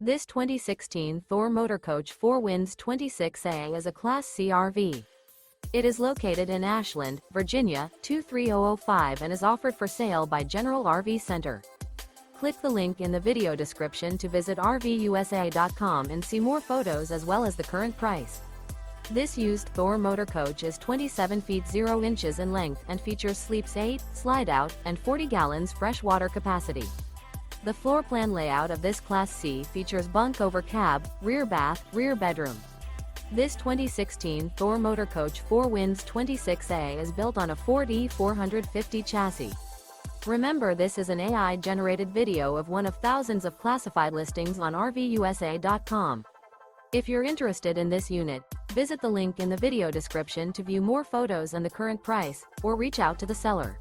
This 2016 Thor Motor Coach 4 Winds 26A is a Class C RV. It is located in Ashland, Virginia, 23005 and is offered for sale by General RV Center. Click the link in the video description to visit RVUSA.com and see more photos as well as the current price. This used Thor motor coach is 27 feet 0 inches in length and features sleeps 8, slide-out, and 40 gallons fresh water capacity. The floor plan layout of this Class C features bunk over cab, rear bath, rear bedroom. This 2016 Thor Motor Coach 4 Winds 26A is built on a Ford E450 chassis. Remember, this is an AI-generated video of one of thousands of classified listings on RVUSA.com. If you're interested in this unit, visit the link in the video description to view more photos and the current price, or reach out to the seller.